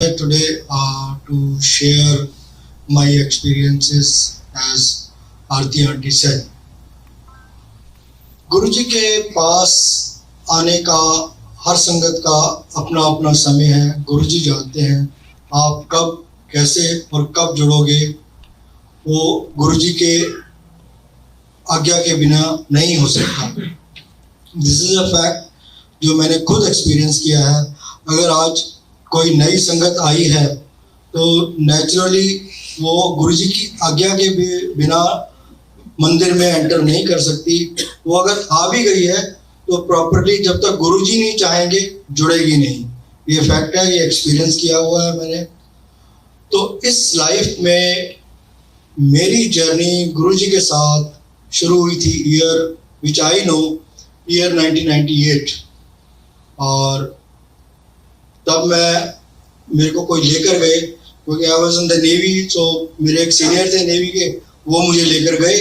Today to share my experiences as Aarti auntie said. गुरुजी के पास आने का हर संगत का अपना अपना समय है। गुरुजी जानते हैं आप कब कैसे और कब जुड़ोगे, वो गुरुजी के आज्ञा के बिना नहीं हो सकता। दिस इज अ फैक्ट जो मैंने खुद एक्सपीरियंस किया है। अगर आज कोई नई संगत आई है तो नेचुरली वो गुरुजी की आज्ञा के बिना मंदिर में एंटर नहीं कर सकती। वो अगर आ भी गई है तो प्रॉपरली जब तक गुरुजी नहीं चाहेंगे जुड़ेगी नहीं। ये फैक्ट है, ये एक्सपीरियंस किया हुआ है मैंने। तो इस लाइफ में मेरी जर्नी गुरुजी के साथ शुरू हुई थी year which I know, year 1998। और तब मेरे को कोई लेकर गए, क्योंकि I was in the navy. So मेरे एक सीनियर थे नेवी के, वो मुझे लेकर गए।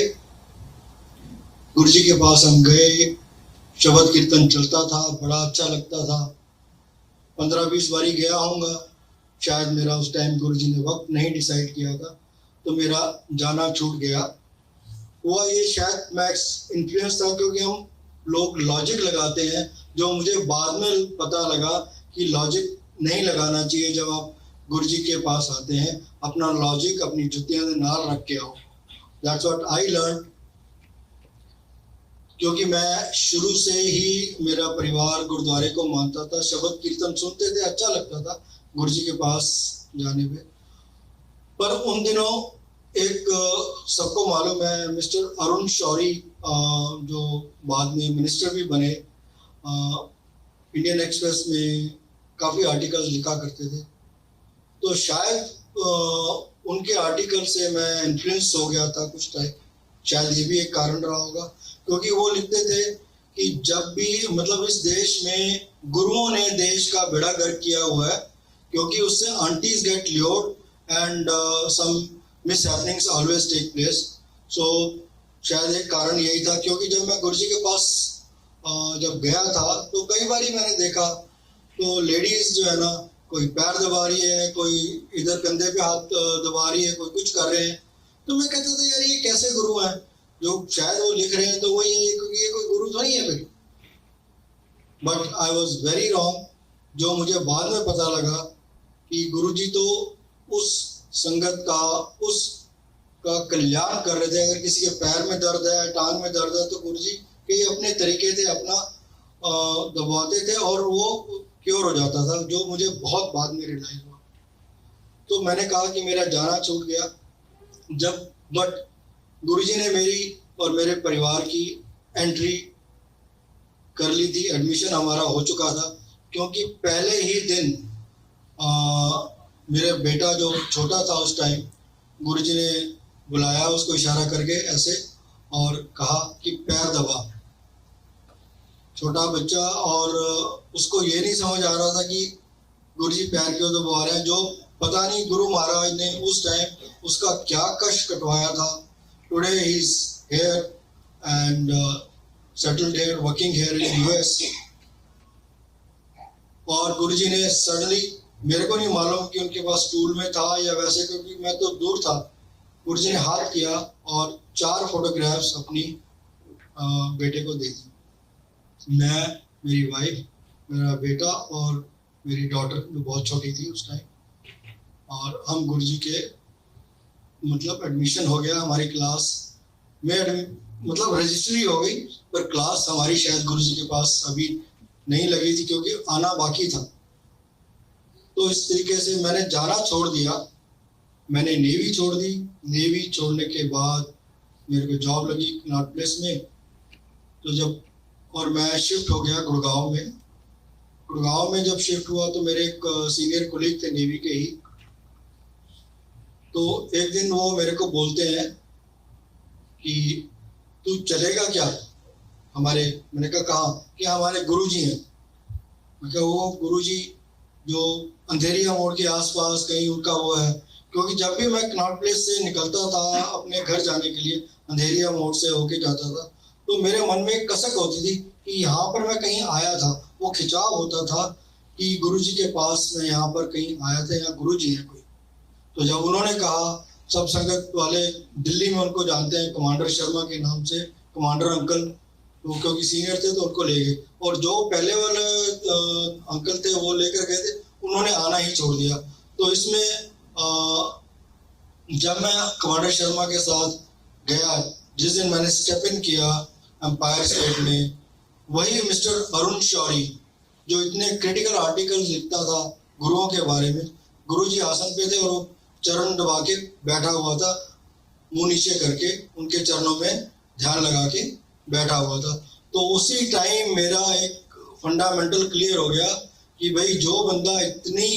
गुरुजी के पास हम गए, शब्द कीर्तन चलता था, बड़ा अच्छा लगता था। 15-20 बारी गया होऊंगा शायद। मेरा उस टाइम गुरुजी ने वक्त नहीं डिसाइड किया था, तो मेरा जाना छूट गया। हुआ ये शायद मैं इन्फ्लुएंस था, क्योंकि हम लोग लॉजिक लगाते हैं, जो मुझे बाद में पता लगा कि लॉजिक नहीं लगाना चाहिए। जब आप गुरुजी के पास आते हैं, अपना लॉजिक अपनी जुतियां दे नाल रख के आओ। That's what I learn. क्योंकि मैं शुरू से ही, मेरा परिवार गुरुद्वारे को मानता था, शब्द कीर्तन सुनते थे, अच्छा लगता था गुरुजी के पास जाने पे। पर उन दिनों एक सबको मालूम है मिस्टर अरुण शौरी, जो बाद में मिनिस्टर भी बने, इंडियन एक्सप्रेस में काफ़ी आर्टिकल्स लिखा करते थे। तो शायद उनके आर्टिकल से मैं इन्फ्लुएंस हो गया था कुछ टाइम। शायद ये भी एक कारण रहा होगा, क्योंकि वो लिखते थे कि जब भी मतलब इस देश में गुरुओं ने देश का बेड़ा गर्क किया हुआ है, क्योंकि उससे aunties get lured and some mishappenings always take place. So शायद एक कारण यही था। क्योंकि जब मैं गुरुजी के पास जब गया था तो कई बारी मैंने देखा तो लेडीज जो है ना, कोई पैर दबा रही है, कोई इधर कंधे पे हाथ दबा रही है, कोई कुछ कर रहे हैं। तो मैं कहता था यार ये कैसे गुरु हैं, जो शायद वो लिख रहे हैं तो वही है, क्योंकि ये कोई गुरु तो नहीं है फिर। But I was very wrong. जो मुझे बाद में पता लगा कि गुरुजी तो उस संगत का, उसका कल्याण कर रहे थे। अगर किसी के पैर में दर्द है, टांग में दर्द है, तो गुरुजी के अपने तरीके थे, अपना दबाते थे और वो क्योर हो जाता था, जो मुझे बहुत बाद में रियलाइज हुआ। तो मैंने कहा कि मेरा जाना छूट गया जब, बट गुरुजी ने मेरी और मेरे परिवार की एंट्री कर ली थी। एडमिशन हमारा हो चुका था, क्योंकि पहले ही दिन मेरे बेटा जो छोटा था उस टाइम, गुरुजी ने बुलाया उसको इशारा करके ऐसे और कहा कि पैर दबा। छोटा बच्चा, और उसको ये नहीं समझ आ रहा था कि गुरुजी पैर क्यों दबा रहे हैं। जो पता नहीं गुरु महाराज ने उस टाइम उसका क्या कष्ट कटवाया था। Today he is here and settled here, working here in US. और गुरुजी ने सडनली, मेरे को नहीं मालूम कि उनके पास स्टूल में था या वैसे, क्योंकि मैं तो दूर था। गुरुजी ने हाथ किया और 4 फोटोग्राफ्स अपनी बेटे को दे दी। मैं, मेरी वाइफ, मेरा बेटा और मेरी डॉटर, जो बहुत छोटी थी उस टाइम। और हम गुरुजी के मतलब एडमिशन हो गया हमारी क्लास में, मतलब रजिस्ट्री हो गई, पर क्लास हमारी शायद गुरुजी के पास अभी नहीं लगी थी, क्योंकि आना बाकी था। तो इस तरीके से मैंने जाना छोड़ दिया। मैंने नेवी छोड़ दी। नेवी छोड़ने के बाद मेरे को जॉब लगी कनॉट प्लेस में। तो जब, और मैं शिफ्ट हो गया गुड़गांव में। गुड़गांव में जब शिफ्ट हुआ तो मेरे एक सीनियर कोलीग थे नेवी के ही। तो एक दिन वो मेरे को बोलते हैं कि तू चलेगा क्या हमारे। मैंने कहा कहाँ? कि हमारे गुरुजी हैं। मैं कहा वो गुरुजी जो अंधेरिया मोड़ के आसपास कहीं उनका वो है। क्योंकि जब भी मैं कनॉट प्लेस से निकलता था अपने घर जाने के लिए, अंधेरिया मोड़ से होके जाता था, तो मेरे मन में एक कसक होती थी कि यहाँ पर मैं कहीं आया था। वो खिंचाव होता था कि गुरुजी के पास मैं यहाँ पर कहीं आया था, यहाँ गुरुजी है कोई। तो जब उन्होंने कहा, सब संगत वाले दिल्ली में उनको जानते हैं कमांडर शर्मा के नाम से, कमांडर अंकल, तो क्योंकि सीनियर थे तो उनको ले गए। और जो पहले वाले अंकल थे वो लेकर गए थे, उन्होंने आना ही छोड़ दिया। तो इसमें जब मैं कमांडर शर्मा के साथ गया, जिस दिन मैंने स्टेप इन किया एम्पायर स्टेट में, वही मिस्टर अरुण शौरी जो इतने क्रिटिकल आर्टिकल लिखता था गुरुओं के बारे में, गुरुजी आसन पे थे और वो चरण दबा के बैठा हुआ था, मुंह नीचे करके उनके चरणों में ध्यान लगा के बैठा हुआ था। तो उसी टाइम मेरा एक फंडामेंटल क्लियर हो गया कि भाई जो बंदा इतनी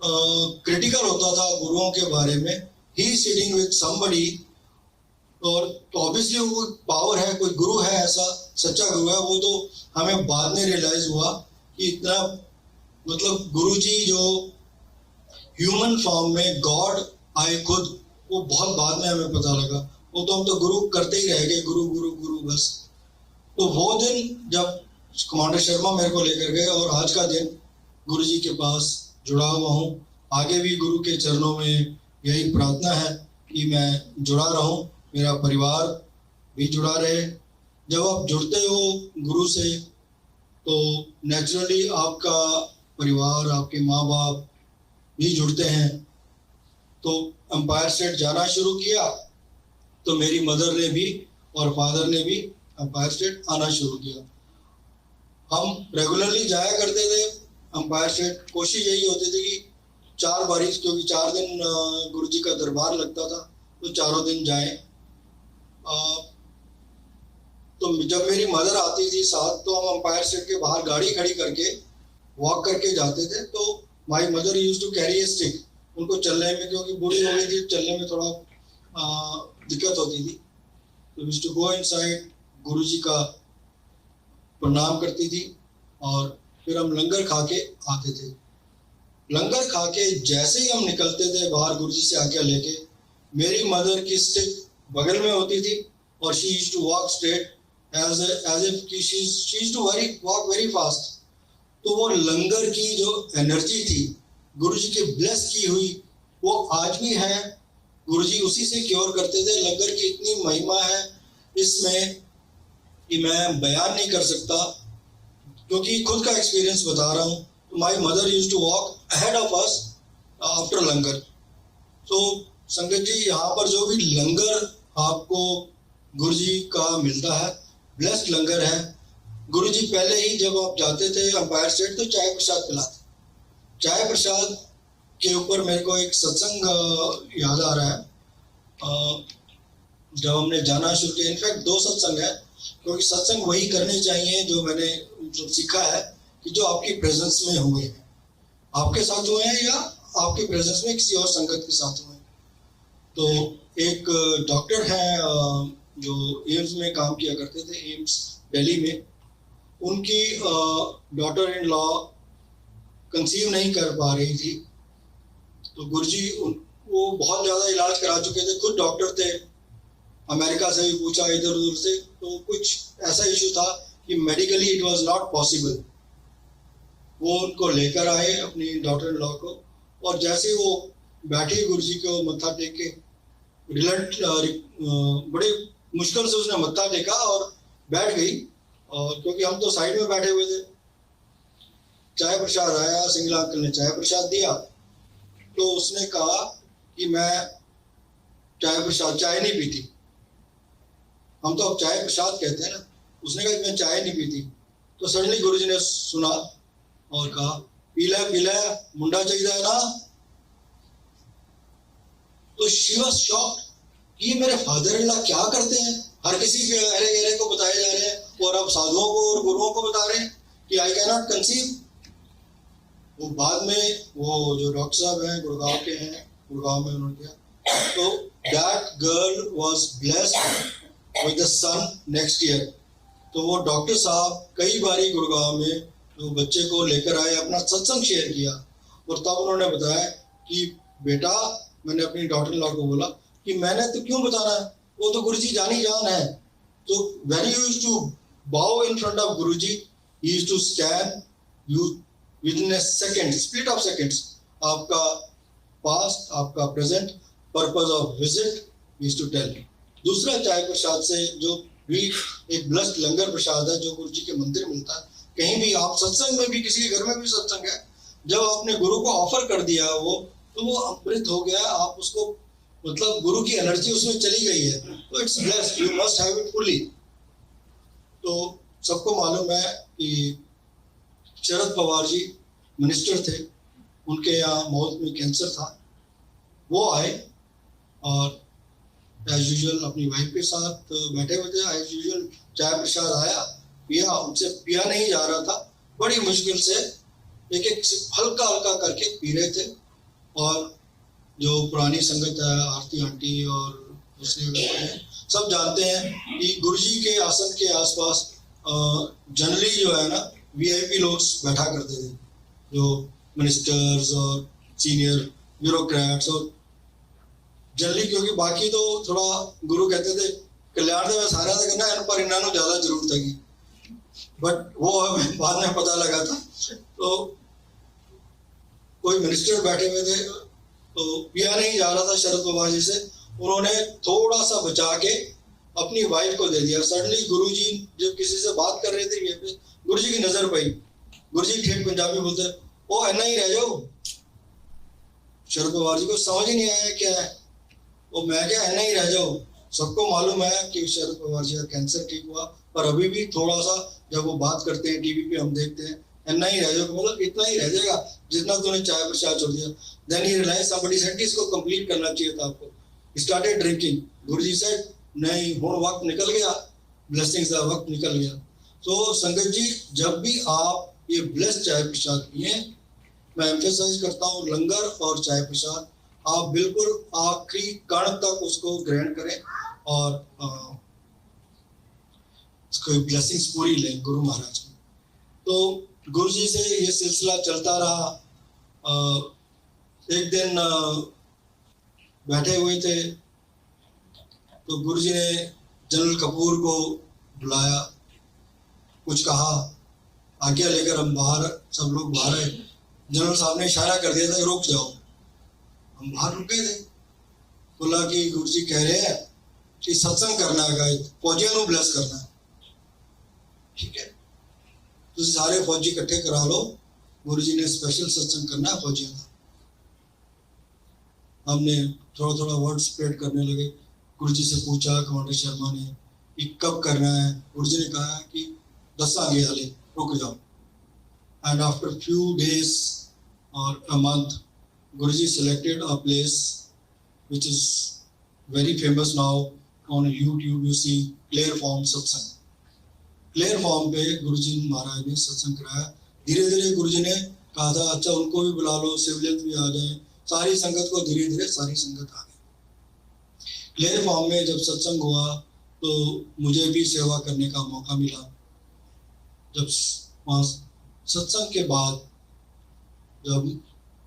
क्रिटिकल होता था गुरुओं के बारे में, ही सिटिंग विद समबडी, और तो ऑब्वियसली वो पावर है, कोई गुरु है, ऐसा सच्चा गुरु है। वो तो हमें बाद में रियलाइज हुआ कि इतना, मतलब गुरुजी जो ह्यूमन फॉर्म में गॉड आए खुद, वो बहुत बाद में हमें पता लगा। वो तो हम तो गुरु करते ही रह गए, गुरु गुरु गुरु बस। तो वो दिन जब कमांडर शर्मा मेरे को लेकर गए, और आज का दिन गुरुजी के पास जुड़ा हुआ हूँ। आगे भी गुरु के चरणों में यही प्रार्थना है कि मैं जुड़ा रहूं, मेरा परिवार भी जुड़ा रहे। जब आप जुड़ते हो गुरु से तो नेचुरली आपका परिवार, आपके माँ बाप भी जुड़ते हैं। तो एम्पायर स्टेट जाना शुरू किया तो मेरी मदर ने भी और फादर ने भी एम्पायर स्टेट आना शुरू किया। हम रेगुलरली जाया करते थे एम्पायर स्टेट। कोशिश यही होती थी कि 4 बारी, क्योंकि 4 दिन गुरुजी का दरबार लगता था, तो चारों दिन जाएं। तो जब मेरी मदर आती थी साथ, तो हम एम्पायर स्टेट के बाहर गाड़ी खड़ी करके वॉक करके जाते थे। तो my mother use to carry a stick, उनको चलने में, क्योंकि बूढ़ी हो गई थी, चलने में थोड़ा दिक्कत होती थी। तो यूज टू गो इनसाइड, गुरुजी का प्रणाम करती थी और फिर हम लंगर खा के आते थे। लंगर खा के जैसे ही हम निकलते थे बाहर गुरुजी से आज्ञा लेके, मेरी मदर की स्टिक बगल में होती थी और she used to walk straight as if she used to walk very fast। तो वो लंगर की जो एनर्जी थी गुरुजी के ब्लेस की हुई, वो आज भी है। गुरुजी उसी से क्योर करते थे। लंगर की इतनी महिमा है इसमें कि मैं बयान नहीं कर सकता, क्योंकि खुद का एक्सपीरियंस बता रहा हूँ। तो my mother used to walk ahead of us after langar. तो संगत जी, यहाँ पर जो भी लंगर आपको गुरुजी का मिलता है, ब्लेस्ड लंगर है। गुरुजी पहले ही जब आप जाते थे एम्पायर स्टेट तो चाय प्रसाद पिलाते। चाय प्रसाद के ऊपर मेरे को एक सत्संग याद आ रहा है जब हमने जाना शुरू किया। इनफैक्ट 2 सत्संग है, क्योंकि सत्संग वही करने चाहिए जो मैंने सीखा है कि जो आपकी प्रेजेंस में हुए हैं, आपके साथ हुए हैं या आपके प्रेजेंस में किसी और संगत के साथ हुए हैं। तो एक डॉक्टर है जो एम्स में काम किया करते थे, एम्स दिल्ली में। उनकी डॉटर इन लॉ कंसीव नहीं कर पा रही थी। तो गुरुजी वो बहुत ज़्यादा इलाज करा चुके थे, खुद डॉक्टर थे, अमेरिका से भी पूछा, इधर उधर से, तो कुछ ऐसा इशू था कि medically it was not possible. वो उनको लेकर आए अपनी डॉटर इन लॉ को, और जैसे वो बैठी गुरुजी को मत्था टेक के, बड़े मुश्किल से उसने मत्था टेका और बैठ गई। और क्योंकि हम तो साइड में बैठे हुए थे, चाय प्रसाद आया, सिंगला अंकल ने चाय प्रसाद दिया। तो उसने कहा कि मैं चाय नहीं पीती। हम तो अब चाय प्रसाद कहते हैं ना। उसने कहा कि मैं चाय नहीं पीती। तो सडनली गुरुजी ने सुना और कहा, पीला पीला मुंडा चाहिए ना। तो शी वाज शॉक्ड कि ये मेरे फादर इन लॉ क्या करते हैं, हर किसी के अरे गहरे को बताए जा रहे हैं और अब साधुओं को और गुरुओं को बता रहे हैं कि आई कैन नॉट कंसीव। वो बाद में वो जो डॉक्टर साहब हैं गुड़गांव के हैं, गुड़गांव में उन्होंने किया। तो that girl was blessed with the son next year. तो वो डॉक्टर साहब कई बारी गुड़गांव में तो बच्चे को लेकर आए, अपना सत्संग शेयर किया, और तब उन्होंने बताया कि बेटा, मैंने अपनी डॉटर इन लॉ को बोला कि मैंने तो क्यों बताना है, वो तो गुरुजी जानी जान है। तो very used to bow in front of Guruji, he used to stand, with in a second, split of seconds, आपका पास्ट, आपका present, purpose of visit used to tell. दूसरा चाय प्रसाद से जो भी एक ब्लेस्ड लंगर प्रसाद है जो गुरु जी के मंदिर मिलता है, कहीं भी आप सत्संग में भी, किसी के घर में भी सत्संग है, जब आपने गुरु को ऑफर कर दिया वो, तो वो अमृत हो गया, आप उसको, मतलब गुरु की एनर्जी उसमें चली गई है, तो it's blessed, you must have it fully. तो सबको मालूम है कि शरद पवार जी मिनिस्टर थे, उनके यहाँ माउथ में कैंसर था, वो आए और एज यूजुअल अपनी वाइफ के साथ बैठे हुए थे, एज यूजुअल चाय प्रसाद आया, पिया, उनसे पिया नहीं जा रहा था, बड़ी मुश्किल से एक एक हल्का हल्का करके पी रहे थे। और जो पुरानी संगत है, आरती आंटी और दूसरे सब जानते हैं कि गुरुजी के आसन के आसपास जनरली जो है ना वीआईपी लोग बैठा करते थे, जो मिनिस्टर्स और सीनियर ब्यूरोक्रेट्स, और जनरली क्योंकि बाकी तो थोड़ा गुरु कहते थे कल्याण में सारा था करना, इन पर इन्होंने ज़्यादा जरूरत है, बट वो हमें बाद में पता लगा था। तो कोई मिनिस्टर बैठे हुए थे, तो पिया नहीं जा रहा था शरद पवार जी से, उन्होंने थोड़ा सा बचा के अपनी वाइफ को दे दिया। सडनली गुरुजी जब किसी से बात कर रहे थे, गुरुजी की नजर पड़ी, गुरुजी ठीक पंजाबी बोलते, ओ ऐना ही रह जाओ। शरद पवार जी को समझ ही नहीं आया क्या है वो, मैं क्या ऐना ही रह जाओ। सबको मालूम है कि शरद पवार जी का कैंसर ठीक हुआ, पर अभी भी थोड़ा सा जब वो बात करते हैं टीवी पे हम देखते हैं, ऐना ही रह जाओ, मतलब इतना ही रह जाएगा जितना तूने चाय प्रसाद छोड़ दिया। Then he realise somebody said इसको कंप्लीट करना चाहिए था आपको, स्टार्टेड ड्रिंकिंग। गुरुजी सेड नहीं, हुण वक्त निकल गया, ब्लेसिंग्स का वक्त निकल गया। तो संगत जी, जब भी आप ये ब्लेस्ड चाय प्रसाद पिए, मैं एम्फेसाइज करता हूँ लंगर और चाय प्रसाद आप बिल्कुल आखिरी कण तक उसको ग्रहण करें और उसको ब्लेसिंग्स पूरी लें गुरु महाराज की। तो गुरु जी से ये सिलसिला चलता रहा। एक दिन बैठे हुए थे तो गुरु जी ने जनरल कपूर को बुलाया, कुछ कहा, आज्ञा लेकर हम बाहर, सब लोग बाहर आए। जनरल साहब ने इशारा कर दिया था रुक जाओ, हम बाहर रुके थे। बोला कि गुरु जी कह रहे हैं कि सत्संग करना है, फौजियों को ब्लेस करना है, ठीक है, तो सारे फौजी इकट्ठे करा लो, गुरु जी ने स्पेशल सत्संग करना है फौजियों का। हमने थोड़ा थोड़ा वर्ड स्प्रेड करने लगे। गुरु जी से पूछा कमांडर शर्मा ने कि कब करना है, गुरु जी ने कहा कि 10 आगे वाले रुक जाओ। एंड आफ्टर फ्यू डेज और a month, Guru ji selected a place which is very famous now on YouTube. You see Clare Form सत्संग, क्लेयर फॉर्म पे गुरुजी महाराज ने सत्संग कराया। धीरे धीरे गुरुजी ने कहा था अच्छा उनको भी बुला लो, सिविलियंस भी आ जाए, सारी संगत को धीरे धीरे सारी संगत आ गई। क्लेयर फॉर्म में जब सत्संग हुआ तो मुझे भी सेवा करने का मौका मिला। जब वहाँ सत्संग के बाद जब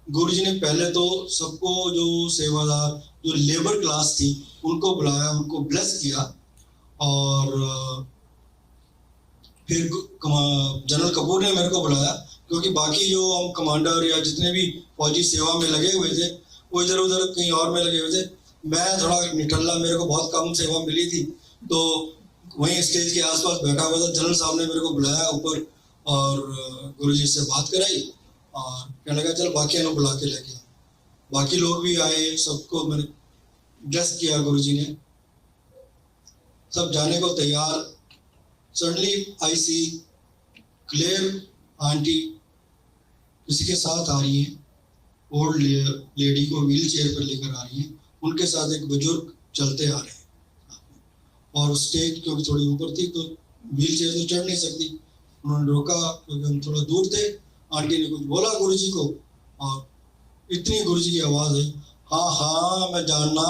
गुरुजी ने पहले तो सबको, जो सेवादार, जो लेबर क्लास थी, उनको बुलाया, उनको ब्लेस किया, और फिर जनरल कपूर ने मेरे को बुलाया, क्योंकि बाकी जो हम कमांडर या जितने भी फौजी सेवा में लगे हुए थे वो इधर उधर कहीं और में लगे हुए थे। मैं थोड़ा निठल्ला, मेरे को बहुत कम सेवा मिली थी, तो वहीं स्टेज के आसपास बैठा हुआ था। जनरल साहब ने मेरे को बुलाया ऊपर और गुरुजी से बात कराई और कहने लगा चल बाकी ने बुला के लेके। बाकी लोग भी आए, सबको मैंने ब्लेस किया गुरुजी ने, सब जाने को तैयार। Suddenly I see Claire aunty किसी के साथ आ रही है, ओल्ड लेडी को व्हील चेयर पर लेकर आ रही है, उनके साथ एक बुजुर्ग चलते आ रहे हैं, और स्टेज क्योंकि थोड़ी ऊपर थी तो व्हील चेयर तो चढ़ नहीं सकती। उन्होंने रोका क्योंकि हम थोड़ा दूर थे। आंटी ने कुछ बोला गुरुजी को और इतनी गुरुजी की आवाज है, हाँ हाँ मैं जानना,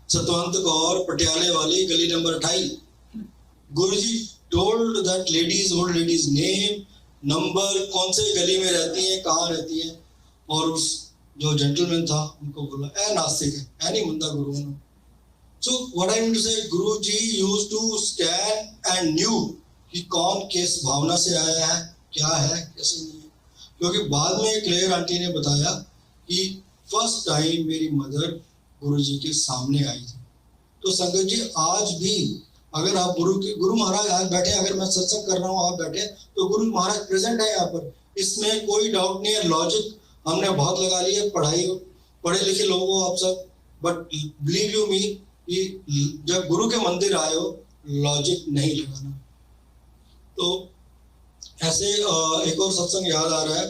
सतवंत कौर पटियाले वाली गली number 28। Guruji told that ladies, old ladies name, number, कौन से गली में रहती हैं, कहाँ रहती हैं, और उस जो जेंटलमैन था उनको बोला ए नास्तिक है, ए नहीं मुंदा गुरु ने। So what I mean to say, Guruji used to scan and knew कि कौन किस भावना से आया है, क्या है, कैसे नहीं है। क्योंकि बाद में क्लेयर आंटी ने बताया कि फर्स्ट टाइम मेरी मदर गुरुजी के सामने आई थी। तो संगत जी आज भी अगर आप गुरु महाराज आज बैठे, अगर मैं सत्संग कर रहा हूँ आप बैठे, तो गुरु महाराज प्रेजेंट है यहाँ पर, इसमें कोई डाउट नहीं है। लॉजिक हमने बहुत लगा लिया, पढ़े लिखे लोग हो आप सब, बट बिलीव यू मी कि जब गुरु के मंदिर आए हो लॉजिक नहीं लगाना। तो ऐसे एक और सत्संग याद आ रहा है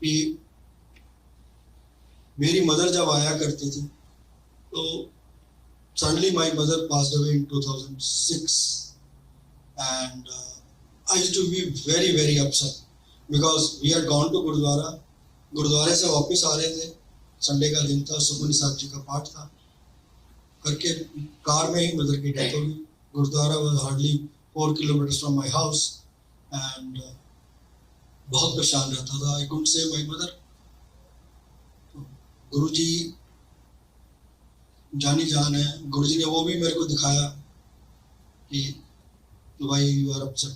कि मेरी मदर जब आया करती थी तो suddenly my mother passed away in 2006 and I used to be very very upset because we had gone to gurdwara, गुरुद्वारे से वापस आ रहे थे, संडे का दिन था, सुखमनी साहब जी का पाठ था, करके कार में ही मदर की डेथ हो गई। Gurdwara was hardly 4 kilometers from my house and बहुत परेशान रहता था। I couldn't save my mother। गुरुजी जानी जान है, गुरुजी ने वो भी मेरे को दिखाया कि भाई यू आर अपसेट,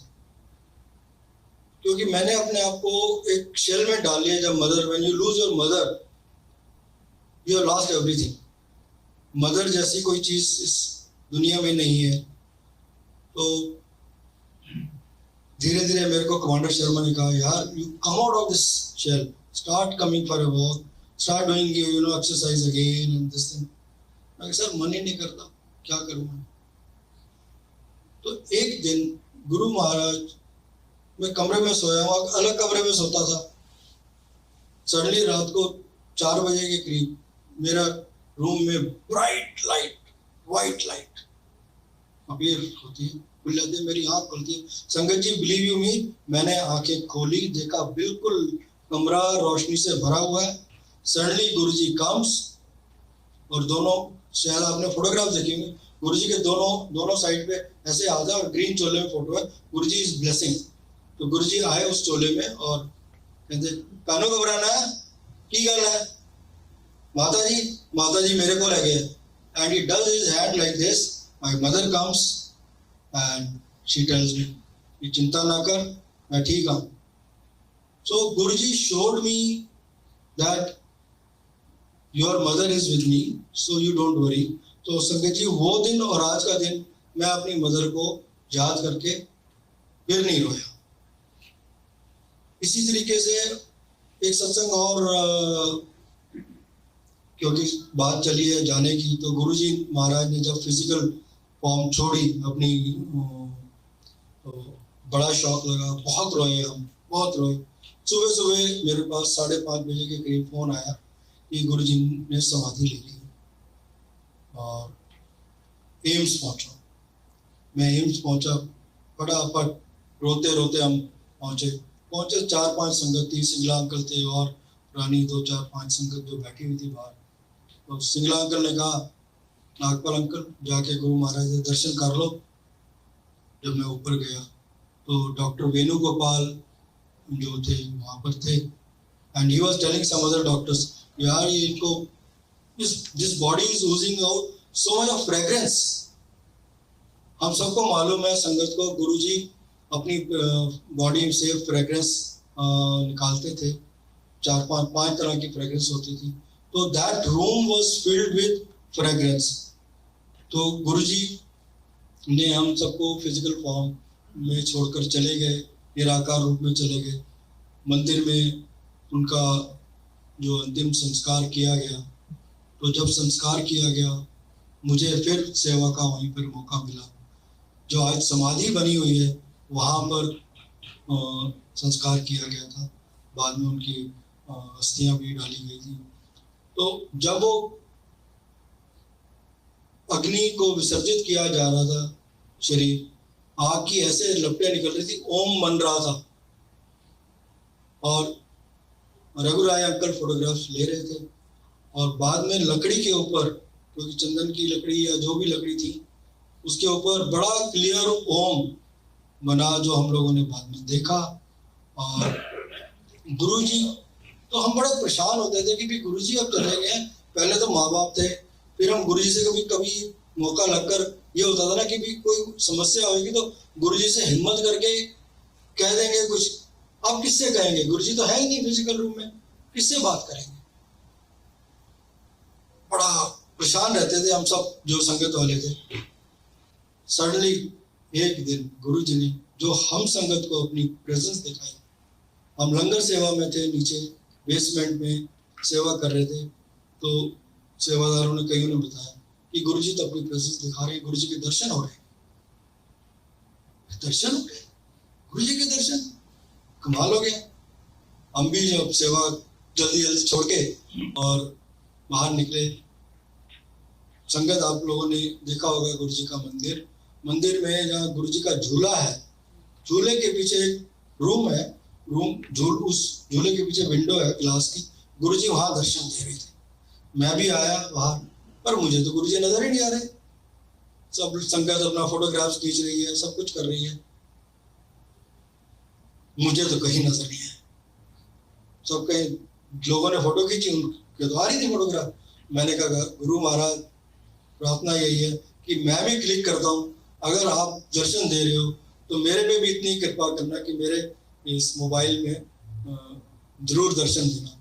क्योंकि मैंने अपने आप को एक शेल में डाल लिया। जब mother, when you lose your mother you have lost everything. Mother जैसी कोई चीज इस दुनिया में नहीं है। तो धीरे धीरे मेरे को कमांडर शर्मा ने कहा, यार you come out of this shell, start coming for a walk, start doing exercise again and this thing. मैं सर मन ही नहीं करता, क्या करूं मैं। तो एक दिन गुरु महाराज, मैं कमरे में सोया हुआ, अलग कमरे में सोता था, सडनली रात को 4 बजे के करीब मेरा रूम में bright light, white light appear होती है, खुल जाती है, मेरी आंख खुलती है। संगत जी बिलीव यू मी, मैंने आंखें खोली, देखा बिल्कुल कमरा रोशनी से भरा हुआ है। सडनली गुरुजी कम्स और दोनों, शायद आपने फोटोग्राफ देखे होंगे, गुरुजी के दोनों साइड पे ऐसे आधा और ग्रीन चोले में फोटो है, गुरुजी इज ब्लेसिंग। तो गुरुजी आए उस चोले में और कहते, कानों घबराना है की गल है, माता जी मेरे को ले गए। And he does his hand like this, my mother comes and she tells me कि चिंता ना कर, मैं ठीक हूं। So Guruji showed me that your mother is with me, so you don't worry. तो संगत जी वो दिन और आज का दिन मैं अपनी मदर को याद करके फिर नहीं रोया। इसी तरीके से एक सत्संग और, क्योंकि बात चली है जाने की, तो गुरुजी महाराज ने जब फिजिकल फॉर्म छोड़ी अपनी, तो बड़ा शौक लगा, बहुत रोए हम, बहुत रोए। सुबह मेरे पास 5:30 बजे के करीब फोन आया कि गुरुजी ने समाधि ले ली और एम्स पहुंचा। मैं एम्स पहुंचा, फटाफट रोते रोते हम पहुंचे 4-5 संगत थी, सिंगला अंकल थे और पुरानी 2-4-5 संगत जो बैठी हुई थी बाहर। तो सिंगला अंकल ने कहा, नागपाल अंकल जाके गुरु महाराज के दर्शन कर लो। जब मैं ऊपर गया तो डॉक्टर वेणुगोपाल जो थे वहां पर थे, and he was telling some other doctors, यार ये इनको this body is oozing out so much of fragrance. हम सबको मालूम है संगत को, गुरुजी अपनी बॉडी से फ्रेग्रेंस निकालते थे, 4-5 तरह की फ्रेग्रेंस होती थी। तो that room was filled with fragrance. तो गुरुजी ने हम सबको फिजिकल फॉर्म में छोड़कर चले गए, निराकार रूप में चले गए। मंदिर में उनका जो अंतिम संस्कार किया गया, तो जब संस्कार किया गया मुझे फिर सेवा का वहीं पर मौका मिला। जो आज समाधि बनी हुई है वहाँ पर संस्कार किया गया था, बाद में उनकी अस्थियां भी डाली गई थी। तो जब वो अग्नि को विसर्जित किया जा रहा था, शरीर आग की ऐसे लपटें निकल रही थी, ओम बन रहा था और रघुराय अंकल फोटोग्राफ्स ले रहे थे। और बाद में लकड़ी के ऊपर, क्योंकि चंदन की लकड़ी या जो भी लकड़ी थी, उसके ऊपर बड़ा क्लियर ओम बना, जो हम लोगों ने बाद में देखा। और गुरुजी, तो हम बड़े परेशान होते थे कि भी गुरुजी अब चले गए। पहले तो माँ बाप थे, फिर हम गुरुजी से कभी मौका लगकर ये होता था ना कि भी कोई समस्या होगी तो गुरुजी से हिम्मत करके कह देंगे कुछ, आप किससे कहेंगे? गुरुजी तो है ही नहीं फिजिकल रूम में, किससे बात करेंगे? बड़ा परेशान रहते थे हम सब जो संगत वाले थे। सडनली एक दिन गुरुजी ने जो हम संगत को अपनी प्रेजेंस दिखाई। हम लंगर सेवा में थे, नीचे बेसमेंट में सेवा कर रहे थे, तो सेवादारों ने, कईयों ने बताया कि गुरुजी तो अपनी प्रेजेंस दिखा रहे हैं, गुरुजी के दर्शन हो रहे हैं। दर्शन हो गए, गुरुजी के दर्शन, कमाल हो गया। हम भी जब सेवा जल्दी जल्दी छोड़ के और बाहर निकले, संगत आप लोगों ने देखा होगा गुरुजी का मंदिर, मंदिर में जहाँ गुरुजी का झूला है, झूले के पीछे एक रूम है, उस झूले के पीछे विंडो है ग्लास की, गुरुजी वहां दर्शन दे रहे थे। मैं भी आया बाहर, पर मुझे तो गुरुजी नजर ही नहीं आ रहे। सब संगत अपना फोटोग्राफ्स खींच रही है, सब कुछ कर रही है, मुझे तो कहीं नजर नहीं है। सब कहीं लोगों ने फोटो खींची, उनके तो आ रही थी फोटोग्राफ। मैंने कहा गुरु महाराज, प्रार्थना यही है कि मैं भी क्लिक करता हूँ, अगर आप दर्शन दे रहे हो तो मेरे पे भी इतनी कृपा करना कि मेरे इस मोबाइल में जरूर दर्शन देना।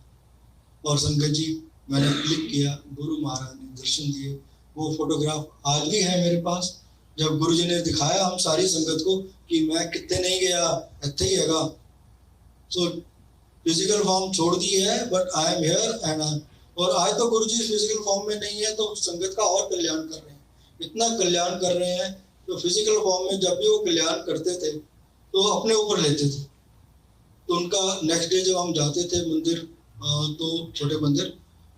और संगत जी, मैंने क्लिक किया, गुरु महाराज ने दर्शन दिए। वो फोटोग्राफ आज भी है मेरे पास, जब गुरुजी ने दिखाया हम सारी संगत को कि मैं कितने नहीं गया, इतने ही हैगा। सो फिजिकल फॉर्म छोड़ दी है, but I am here and और आज तो गुरुजी फिजिकल फॉर्म में नहीं है, तो संगत का और कल्याण कर रहे हैं, इतना कल्याण कर रहे हैं। तो फिजिकल फॉर्म में जब भी वो कल्याण करते थे तो अपने ऊपर लेते थे। तो उनका नेक्स्ट डे जब हम जाते थे मंदिर, तो छोटे मंदिर,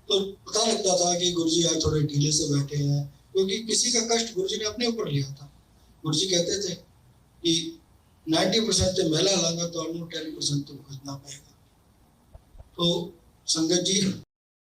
तो पता लगता था कि गुरुजी आज थोड़े ढीले से बैठे हैं, क्योंकि किसी का कष्ट गुरुजी ने अपने ऊपर लिया था। गुरुजी कहते थे कि 90% से मेला लागा तो 10% तो भुगतना पड़ेगा। तो संगत जी,